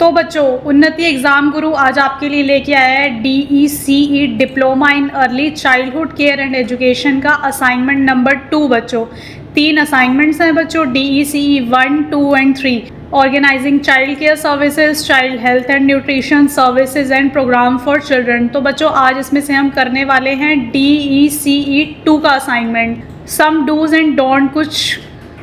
तो बच्चों, उन्नति एग्जाम गुरु आज आपके लिए लेके आया है DECE diploma in early childhood care and education का असाइनमेंट नंबर 2। बच्चों 3 असाइनमेंट्स हैं बच्चों, DECE 1, 2 and 3। Organising child care services, child health and nutrition services and programme for children. तो बच्चों आज इसमें से हम करने वाले हैं DECE 2 का assignment. Some do's and don'ts, कुछ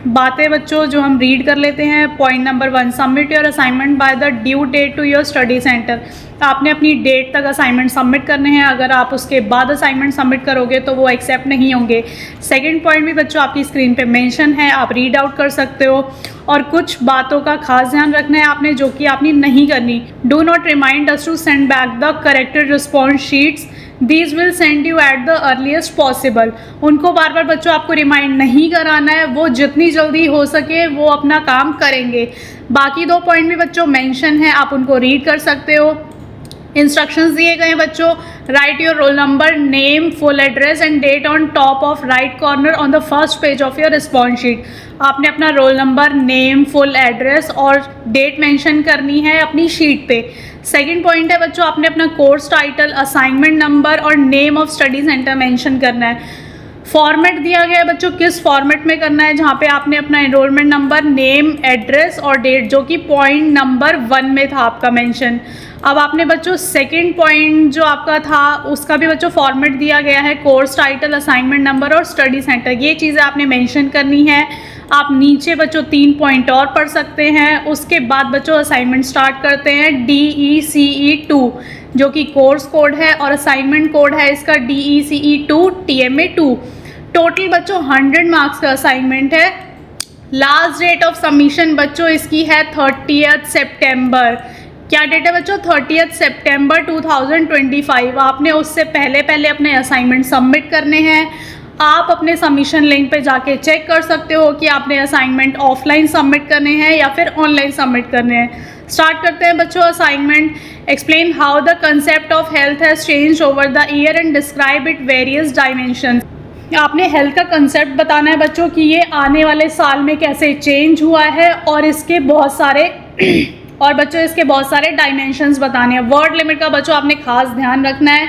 बातें बच्चों जो हम रीड कर लेते हैं। Point number 1, submit your assignment by the due date to your study centre. आपने अपनी डेट तक असाइनमेंट सबमिट करने हैं। अगर आप उसके बाद असाइनमेंट सबमिट करोगे तो वो एक्सेप्ट नहीं होंगे। सेकंड पॉइंट भी बच्चों आपकी स्क्रीन पे मेंशन है, आप रीड आउट कर सकते हो। और कुछ बातों का खास ध्यान रखना है आपने, जो कि आपने नहीं करनी। Do not remind us to send back the corrected response sheets, these will send you at the earliest possible. उनको बार बार बच्चों आपको रिमाइंड नहीं कराना है, वो जितनी जल्दी हो सके वो अपना काम करेंगे। बाकी 2 पॉइंट भी बच्चों मेंशन है, आप उनको रीड कर सकते हो। इंस्ट्रक्शंस दिए गए हैं बच्चों, write your roll number, name, full address and date on top of right corner on the first page of your response sheet. आपने अपना roll number, name, full address और डेट मेंशन करनी है अपनी शीट पे। सेकंड पॉइंट है बच्चों, आपने अपना कोर्स टाइटल, असाइनमेंट नंबर और name of study centre mention करना है। फॉर्मेट दिया गया है बच्चों, किस फॉर्मेट में करना है, जहाँ पे आपने अपना एनरोलमेंट नंबर, नेम, एड्रेस और डेट, जो कि पॉइंट नंबर 1 में था आपका मेंशन। अब आपने बच्चों सेकंड पॉइंट जो आपका था उसका भी बच्चों फॉर्मेट दिया गया है, कोर्स टाइटल, असाइनमेंट नंबर और स्टडी सेंटर। ये चीज़ें आपने मेंशन करनी है। आप नीचे बच्चों 3 पॉइंट और पढ़ सकते हैं। उसके बाद बच्चों असाइनमेंट स्टार्ट करते हैं। DECE 2 जो कि कोर्स कोड है और असाइनमेंट कोड है इसका DECE 2 TMA 2। टोटल बच्चों 100 मार्क्स का असाइनमेंट है। लास्ट डेट ऑफ सबमिशन बच्चों इसकी है 30 सितंबर। क्या डेट है बच्चों? 30 सितंबर 2025। आपने उससे पहले अपने असाइनमेंट सबमिट करने हैं। आप अपने सबमिशन लिंक पे जाके चेक कर सकते हो कि आपने असाइनमेंट ऑफलाइन सबमिट करने हैं या फिर ऑनलाइन सबमिट करने हैं। स्टार्ट करते हैं बच्चों assignment. Explain how the concept of health has changed over the year and describe it various dimensions. आपने हेल्थ का कंसेप्ट बताना है बच्चों कि ये आने वाले साल में कैसे चेंज हुआ है और इसके बहुत सारे इसके बहुत सारे डायमेंशंस बताने हैं। वर्ड लिमिट का बच्चों आपने खास ध्यान रखना है।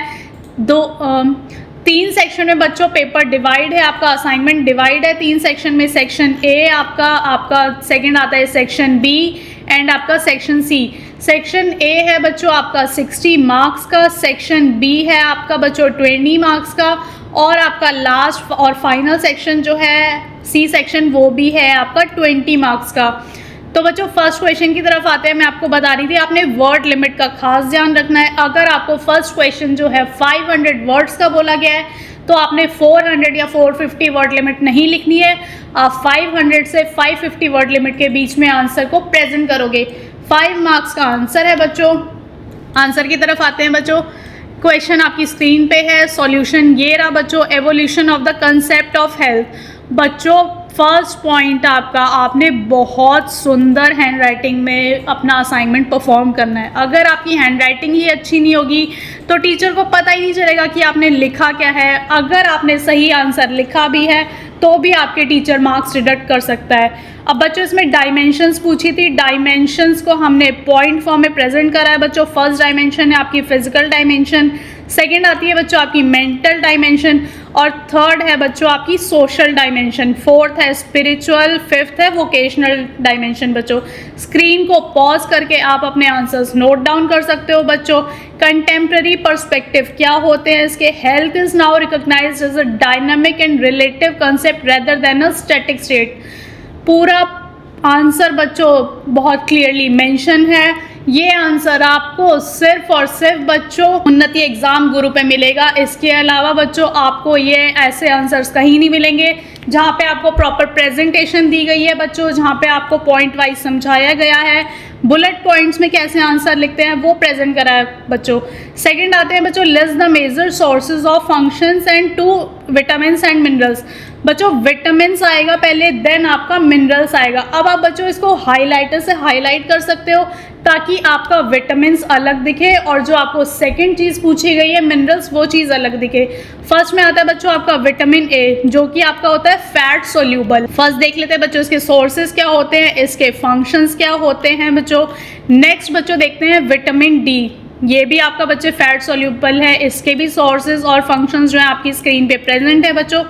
3 सेक्शन में बच्चों पेपर डिवाइड है, आपका असाइनमेंट डिवाइड है 3 सेक्शन में। सेक्शन ए आपका सेकंड आता है सेक्शन बी एंड आपका सेक्शन सी। सेक्शन ए है बच्चों आपका 60 मार्क्स का, सेक्शन बी है आपका बच्चों 20 मार्क्स का और आपका लास्ट और फाइनल सेक्शन जो है सी सेक्शन वो भी है आपका 20 मार्क्स का। तो बच्चों फर्स्ट क्वेश्चन की तरफ आते हैं। मैं आपको बता रही थी आपने वर्ड लिमिट का खास ध्यान रखना है। अगर आपको फर्स्ट क्वेश्चन जो है 500 वर्ड्स का बोला गया है तो आपने 400 या 450 वर्ड लिमिट नहीं लिखनी है। आप 500 से 550 वर्ड लिमिट के बीच में आंसर को प्रेजेंट करोगे। 5 मार्क्स का आंसर है बच्चों। आंसर की तरफ आते हैं बच्चों। क्वेश्चन आपकी स्क्रीन पे है, सॉल्यूशन ये रहा बच्चों। Evolution of the concept of health. बच्चों फर्स्ट पॉइंट आपका, आपने बहुत सुंदर हैंड राइटिंग में अपना असाइनमेंट परफॉर्म करना है। अगर आपकी हैंड राइटिंग ही अच्छी नहीं होगी तो टीचर को पता ही नहीं चलेगा कि आपने लिखा क्या है। अगर आपने सही आंसर लिखा भी है तो भी आपके टीचर मार्क्स डिडक्ट कर सकता है। अब बच्चों इसमें डायमेंशंस पूछी थी, डायमेंशंस को हमने पॉइंट फॉर्म में प्रेजेंट करा है बच्चों। फर्स्ट डायमेंशन है आपकी फिजिकल डायमेंशन, सेकंड आती है बच्चों आपकी मेंटल डायमेंशन और थर्ड है बच्चों आपकी सोशल डायमेंशन, फोर्थ है स्पिरिचुअल, फिफ्थ है वोकेशनल डायमेंशन। बच्चों स्क्रीन को पॉज करके आप अपने आंसर्स नोट डाउन कर सकते हो बच्चों। कंटेम्प्रेरी पर्सपेक्टिव क्या होते हैं इसके? Health is now recognised as a dynamic and relative concept rather than a static state. पूरा आंसर बच्चों बहुत क्लियरली मेंशन है। ये आंसर आपको सिर्फ और सिर्फ बच्चों उन्नति एग्जाम गुरु पे मिलेगा। इसके अलावा बच्चों आपको ये ऐसे आंसर्स कहीं नहीं मिलेंगे जहाँ पे आपको प्रॉपर प्रेजेंटेशन दी गई है बच्चों, जहाँ पे आपको पॉइंट वाइज समझाया गया है, बुलेट पॉइंट्स में कैसे आंसर लिखते हैं वो प्रेजेंट करा है बच्चों। सेकंड आते हैं बच्चों, list the major sources of functions and 2 vitamins and minerals. बच्चों विटामिन्स आएगा पहले, देन आपका मिनरल्स आएगा। अब आप बच्चों इसको हाइलाइटर से हाईलाइट कर सकते हो ताकि आपका विटामिन्स अलग दिखे और जो आपको सेकंड चीज़ पूछी गई है मिनरल्स, वो चीज़ अलग दिखे। फर्स्ट में आता है बच्चों आपका विटामिन ए, जो कि आपका होता है फैट सोल्यूबल। फर्स्ट देख लेते हैं बच्चों इसके सोर्सेज क्या होते हैं, इसके फंक्शंस क्या होते हैं बच्चों। नेक्स्ट बच्चों देखते हैं विटामिन डी, ये भी आपका बच्चे फैट सोल्यूबल है, इसके भी सोर्सेज और फंक्शंस जो है आपकी स्क्रीन पे प्रेजेंट है बच्चों।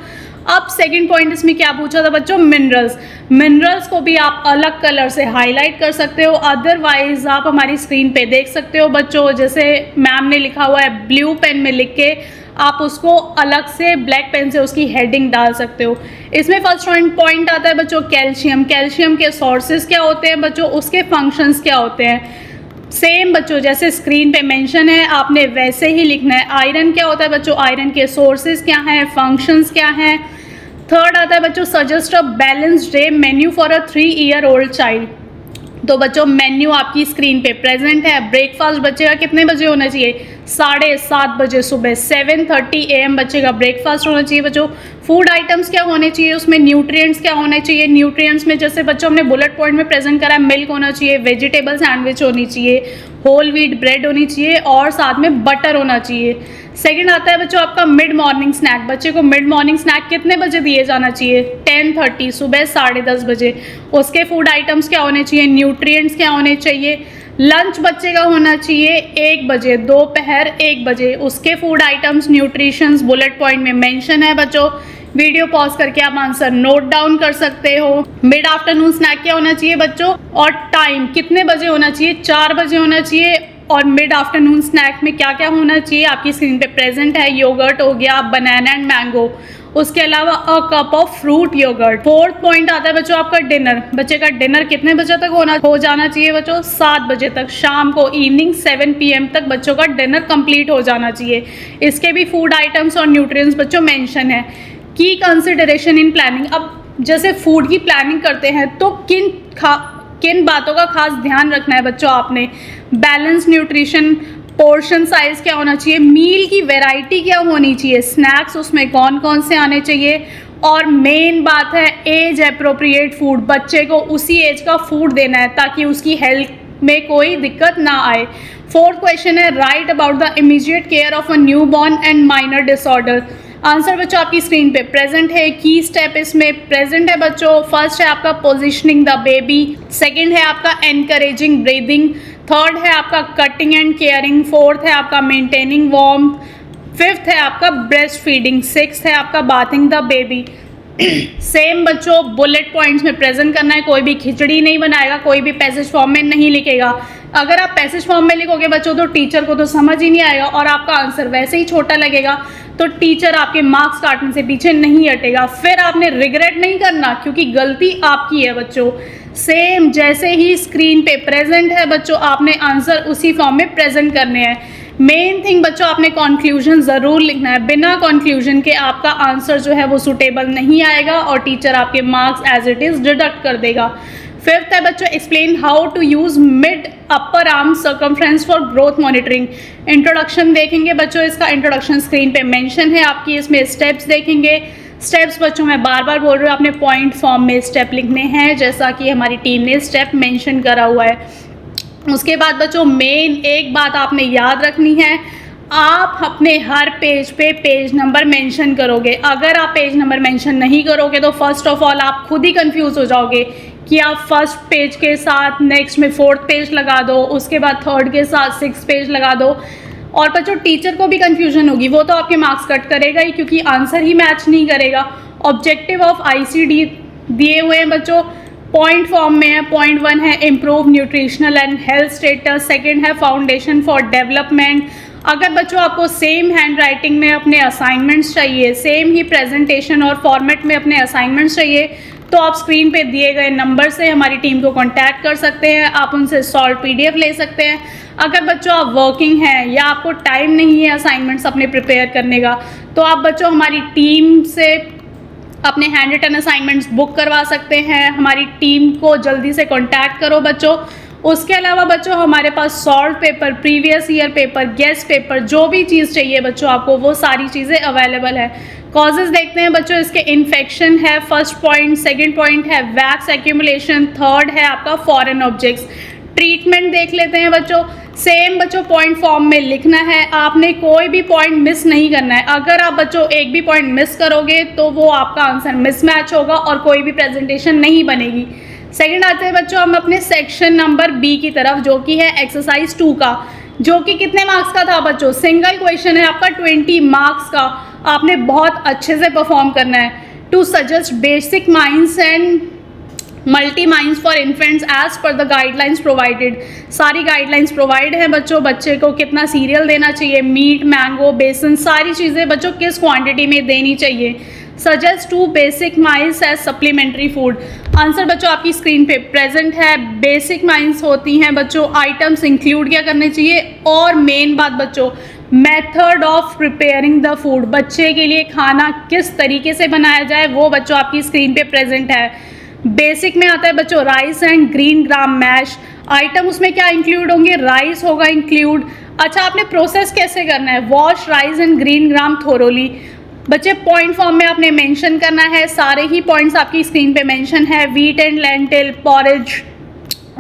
अब सेकंड पॉइंट इसमें क्या पूछा था बच्चों, मिनरल्स। मिनरल्स को भी आप अलग कलर से हाईलाइट कर सकते हो, अदरवाइज आप हमारी स्क्रीन पे देख सकते हो बच्चों, जैसे मैम ने लिखा हुआ है ब्लू पेन में लिख के आप उसको अलग से ब्लैक पेन से उसकी हेडिंग डाल सकते हो। इसमें फर्स्ट पॉइंट आता है बच्चों कैल्शियम। कैल्शियम के सोर्सेज क्या होते हैं बच्चों, उसके फंक्शंस क्या होते हैं। सेम बच्चों जैसे स्क्रीन पे मेंशन है आपने वैसे ही लिखना है। आयरन क्या होता है बच्चों, आयरन के सोर्सेज क्या हैं, फंक्शंस क्या हैं। थर्ड आता है बच्चों suggest a balanced day menu for a 3 year old child. तो बच्चों मेन्यू आपकी स्क्रीन पे प्रेजेंट है। ब्रेकफास्ट बच्चे का कितने बजे होना चाहिए, 7:30 बजे सुबह, 7:30 AM बच्चे का ब्रेकफास्ट होना चाहिए बच्चों। फूड आइटम्स क्या होने चाहिए, उसमें न्यूट्रिएंट्स क्या होने चाहिए। न्यूट्रिएंट्स में जैसे बच्चों हमने बुलेट पॉइंट में प्रेजेंट करा है, मिल्क होना चाहिए, वेजिटेबल सैंडविच होनी चाहिए, होल व्हीट ब्रेड होनी चाहिए और साथ में बटर होना चाहिए। सेकंड आता है बच्चों आपका मिड मॉर्निंग स्नैक। बच्चे को मिड मॉर्निंग स्नैक कितने बजे दिए जाना चाहिए, 10:30 सुबह 10:30 बजे। उसके फूड आइटम्स क्या होने चाहिए, न्यूट्रिएंट्स क्या होने चाहिए। लंच बच्चे का होना चाहिए 1 बजे, दोपहर 1 बजे। उसके food items nutritions bullet point में मेंशन है बच्चों। वीडियो पॉज करके आप आंसर नोट डाउन कर सकते हो। मिड आफ्टरनून स्नैक क्या होना चाहिए बच्चों, और टाइम कितने बजे होना चाहिए, 4 बजे होना चाहिए। और मिड आफ्टरनून स्नैक में क्या क्या होना चाहिए आपकी स्क्रीन पे प्रेजेंट है। योगर्ट हो गया, बनाना एंड मैंगो, उसके अलावा a cup of fruit yoghurt. Fourth point आता है बच्चों आपका डिनर। बच्चे का डिनर कितने बजे तक हो जाना चाहिए बच्चों, 7 बजे तक। शाम को इवनिंग 7 PM तक बच्चों का डिनर कंप्लीट हो जाना चाहिए। इसके भी फूड आइटम्स और न्यूट्रिएंट्स बच्चों मेंशन है। की कंसिडरेशन इन प्लानिंग, अब जैसे फूड की प्लानिंग करते हैं तो किन बातों का खास ध्यान रखना है बच्चों आपने। बैलेंस न्यूट्रिशन, पोर्शन साइज क्या होना चाहिए, मील की वैरायटी क्या होनी चाहिए, स्नैक्स उसमें कौन कौन से आने चाहिए, और मेन बात है एज अप्रोप्रिएट फूड। बच्चे को उसी एज का फूड देना है ताकि उसकी हेल्थ में कोई दिक्कत ना आए। फोर्थ क्वेश्चन है right about the immediate care of a new born and minor disorder. Answer बच्चों आपकी स्क्रीन पे प्रेजेंट है। की स्टेप इसमें प्रेजेंट है बच्चों। फर्स्ट है आपका पोजिशनिंग द बेबी, सेकंड है आपका एनकरेजिंग ब्रीदिंग, थर्ड है आपका कटिंग एंड केयरिंग, फोर्थ है आपका मेंटेनिंग वार्म, फिफ्थ है आपका ब्रेस्ट फीडिंग, सिक्स्थ है आपका बाथिंग द बेबी। सेम बच्चों बुलेट पॉइंट्स में प्रेजेंट करना है। कोई भी खिचड़ी नहीं बनाएगा, कोई भी पैसेज फॉर्म में नहीं लिखेगा। अगर आप पैसेज फॉर्म में लिखोगे बच्चों तो टीचर को तो समझ ही नहीं आएगा और आपका आंसर वैसे ही छोटा लगेगा, तो टीचर आपके मार्क्स काटने से पीछे नहीं हटेगा। फिर आपने रिग्रेट नहीं करना क्योंकि गलती आपकी है बच्चों। सेम जैसे ही स्क्रीन पे प्रेजेंट है बच्चों, आपने आंसर उसी फॉर्म में प्रेजेंट करने हैं। मेन थिंग बच्चों आपने कंक्लूजन ज़रूर लिखना है। बिना कंक्लूजन के आपका आंसर जो है वो सूटेबल नहीं आएगा और टीचर आपके marks as it is deduct कर देगा। फिफ्थ है बच्चों explain how to use mid upper arm circumference for growth monitoring. Introduction देखेंगे बच्चों, इसका इंट्रोडक्शन स्क्रीन पे मेंशन है आपकी। इसमें स्टेप्स देखेंगे। स्टेप्स बच्चों मैं बार बार बोल रही हूँ, आपने पॉइंट फॉर्म में स्टेप लिखने हैं जैसा कि हमारी टीम ने स्टेप मेंशन करा हुआ है। उसके बाद बच्चों मेन एक बात आपने याद रखनी है, आप अपने हर पेज पे पेज नंबर मेंशन करोगे। अगर आप पेज नंबर मेंशन नहीं करोगे तो फर्स्ट ऑफ ऑल आप खुद ही कंफ्यूज हो जाओगे कि आप फर्स्ट पेज के साथ नेक्स्ट में 4th पेज लगा दो, उसके बाद 3rd के साथ 6th पेज लगा दो, और बच्चों टीचर को भी कंफ्यूजन होगी, वो तो आपके मार्क्स कट करेगा ही क्योंकि आंसर ही मैच नहीं करेगा। ऑब्जेक्टिव ऑफ ICD दिए हुए हैं बच्चों, पॉइंट फॉर्म में है। पॉइंट 1 है improve nutritional and health status, second है फाउंडेशन फॉर डेवलपमेंट। अगर बच्चों आपको सेम हैंड राइटिंग में अपने असाइनमेंट्स चाहिए, सेम ही प्रेजेंटेशन और फॉर्मेट में अपने असाइनमेंट्स चाहिए, तो आप स्क्रीन पे दिए गए नंबर से हमारी टीम को कांटेक्ट कर सकते हैं। आप उनसे सॉल्व PDF ले सकते हैं। अगर बच्चों आप वर्किंग हैं या आपको टाइम नहीं है असाइनमेंट्स अपने प्रिपेयर करने का, तो आप बच्चों हमारी टीम से अपने हैंड रिटन असाइनमेंट्स बुक करवा सकते हैं। हमारी टीम को जल्दी से कांटेक्ट करो बच्चों। उसके अलावा बच्चों हमारे पास solve paper, previous year paper, guess paper, जो भी चीज़ चाहिए बच्चों आपको वो सारी चीज़ें अवेलेबल है। कॉजेज़ देखते हैं बच्चों इसके, इन्फेक्शन है फर्स्ट पॉइंट, सेकंड पॉइंट है वैक्स एक्यूमुलेशन, थर्ड है आपका फॉरेन ऑब्जेक्ट्स। ट्रीटमेंट देख लेते हैं बच्चों, सेम बच्चों पॉइंट फॉर्म में लिखना है, आपने कोई भी पॉइंट मिस नहीं करना है। अगर आप बच्चों एक भी पॉइंट मिस करोगे तो वो आपका आंसर मिसमैच होगा और कोई भी प्रेजेंटेशन नहीं बनेगी। सेकंड आते हैं बच्चों हम अपने सेक्शन नंबर बी की तरफ, जो कि है एक्सरसाइज 2 का, जो कि कितने मार्क्स का था बच्चों, सिंगल क्वेश्चन है आपका 20 मार्क्स का। आपने बहुत अच्छे से परफॉर्म करना है। To suggest basic mixes and multi mixes for infants as per the guidelines provided. सारी गाइडलाइंस प्रोवाइड हैं बच्चों, बच्चे को कितना सीरियल देना चाहिए, मीट, मैंगो, बेसन, सारी चीज़ें बच्चों किस क्वांटिटी में देनी चाहिए। Suggest 2 basic mixes as supplementary food. Answer बच्चों आपकी स्क्रीन पे प्रेजेंट है। बेसिक माइंस होती हैं बच्चों, आइटम्स इंक्लूड क्या करने चाहिए, और मेन बात बच्चों method of preparing the food, बच्चे के लिए खाना किस तरीके से बनाया जाए वो बच्चों आपकी स्क्रीन पे प्रेजेंट है। बेसिक में आता है बच्चों rice and green gram mash. Item उसमें क्या इंक्लूड होंगे, राइस होगा इंक्लूड। अच्छा, आपने प्रोसेस कैसे करना है, wash rice and green gram thoroughly. बच्चे पॉइंट फॉर्म में आपने मेंशन करना है, सारे ही पॉइंट्स आपकी स्क्रीन पे मेंशन है, वीट एंड लेंटिल पॉरेज।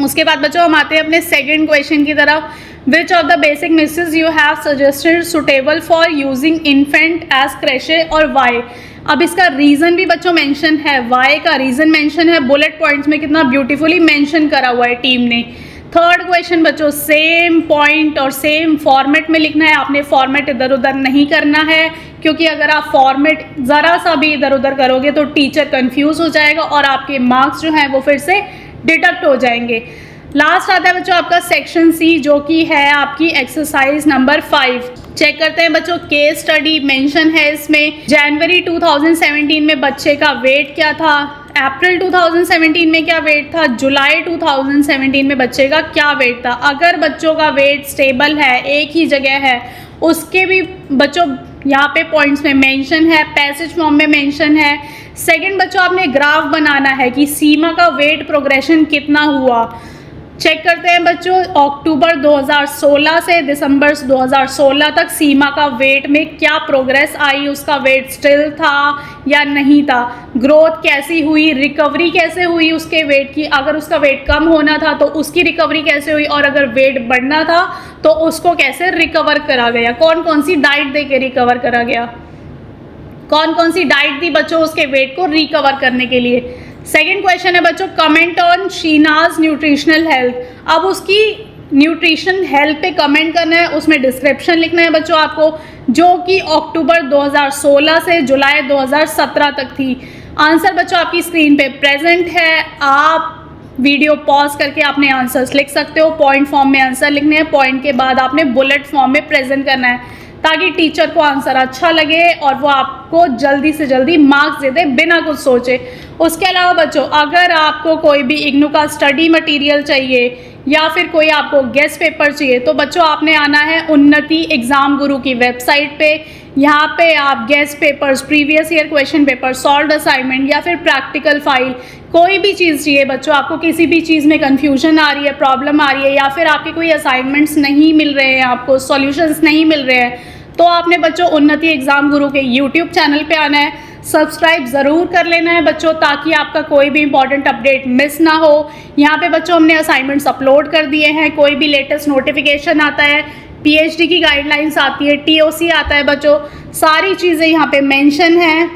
उसके बाद बच्चों हम आते हैं अपने सेकंड क्वेश्चन की तरफ। Which of the basic mixes you have suggested suitable for using infant as creche और वाई। अब इसका रीज़न भी बच्चों मेंशन है, वाई का रीज़न मेंशन है, बुलेट पॉइंट्स में कितना ब्यूटीफुली मेंशन करा हुआ है टीम ने। थर्ड क्वेश्चन बच्चों सेम पॉइंट और सेम फॉर्मेट में लिखना है, आपने फॉर्मेट इधर उधर नहीं करना है, क्योंकि अगर आप फॉर्मेट ज़रा सा भी इधर उधर करोगे तो टीचर कंफ्यूज हो जाएगा और आपके मार्क्स जो हैं वो फिर से डिडक्ट हो जाएंगे। लास्ट आता है बच्चों आपका सेक्शन सी, जो कि है आपकी एक्सरसाइज नंबर 5। चेक करते हैं बच्चों, केस स्टडी मेंशन है इसमें। जनवरी 2017 में बच्चे का वेट क्या था, अप्रैल 2017 में क्या वेट था, जुलाई 2017 में बच्चे का क्या वेट था। अगर बच्चों का वेट स्टेबल है, एक ही जगह है, उसके भी बच्चों यहाँ पे पॉइंट्स में मेंशन है, पैसेज फॉर्म में मेंशन है। सेकंड बच्चों आपने ग्राफ बनाना है कि सीमा का वेट प्रोग्रेशन कितना हुआ। चेक करते हैं बच्चों, अक्टूबर 2016 से दिसंबर 2016 तक सीमा का वेट में क्या प्रोग्रेस आई, उसका वेट स्टिल था या नहीं था, ग्रोथ कैसी हुई, रिकवरी कैसे हुई उसके वेट की, अगर उसका वेट कम होना था तो उसकी रिकवरी कैसे हुई, और अगर वेट बढ़ना था तो उसको कैसे रिकवर करा गया, कौन कौन सी डाइट दे के रिकवर करा गया, कौन कौन सी डाइट दी बच्चों उसके वेट को रिकवर करने के लिए। सेकेंड क्वेश्चन है बच्चों, कमेंट ऑन शीनाज न्यूट्रिशनल हेल्थ। अब उसकी न्यूट्रिशन हेल्थ पे कमेंट करना है, उसमें डिस्क्रिप्शन लिखना है बच्चों आपको, जो कि अक्टूबर 2016 से जुलाई 2017 तक थी। आंसर बच्चों आपकी स्क्रीन पे प्रेजेंट है, आप वीडियो पॉज करके अपने आंसर्स लिख सकते हो। पॉइंट फॉर्म में आंसर लिखने हैं, पॉइंट के बाद आपने बुलेट फॉर्म में प्रेजेंट करना है, ताकि टीचर को आंसर अच्छा लगे और वो आपको जल्दी से जल्दी मार्क्स दे दे बिना कुछ सोचे। उसके अलावा बच्चों अगर आपको कोई भी इग्नू का स्टडी मटेरियल चाहिए या फिर कोई आपको गेस्ट पेपर चाहिए तो बच्चों आपने आना है उन्नति एग्ज़ाम गुरु की वेबसाइट पे। यहाँ पे आप guest papers, previous year question paper, solved assignment या फिर प्रैक्टिकल फाइल, कोई भी चीज़ चाहिए बच्चों, आपको किसी भी चीज़ में कन्फ्यूजन आ रही है, प्रॉब्लम आ रही है, या फिर आपके कोई असाइनमेंट्स नहीं मिल रहे हैं, आपको सॉल्यूशंस नहीं मिल रहे हैं, तो आपने बच्चों उन्नति एग्ज़ाम गुरु के यूट्यूब चैनल पे आना है। सब्सक्राइब ज़रूर कर लेना है बच्चों, ताकि आपका कोई भी इंपॉर्टेंट अपडेट मिस ना हो। यहाँ पे बच्चों हमने असाइनमेंट्स अपलोड कर दिए हैं, कोई भी लेटेस्ट नोटिफिकेशन आता है, पीएचडी की गाइडलाइंस आती है, टीओसी आता है बच्चों, सारी चीज़ें यहाँ पे मेंशन हैं।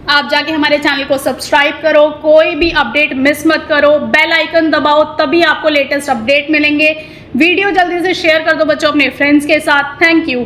आप जाके हमारे चैनल को सब्सक्राइब करो, कोई भी अपडेट मिस मत करो, बेल आइकन दबाओ, तभी आपको लेटेस्ट अपडेट मिलेंगे। वीडियो जल्दी से शेयर कर दो बच्चों अपने फ्रेंड्स के साथ। Thank you.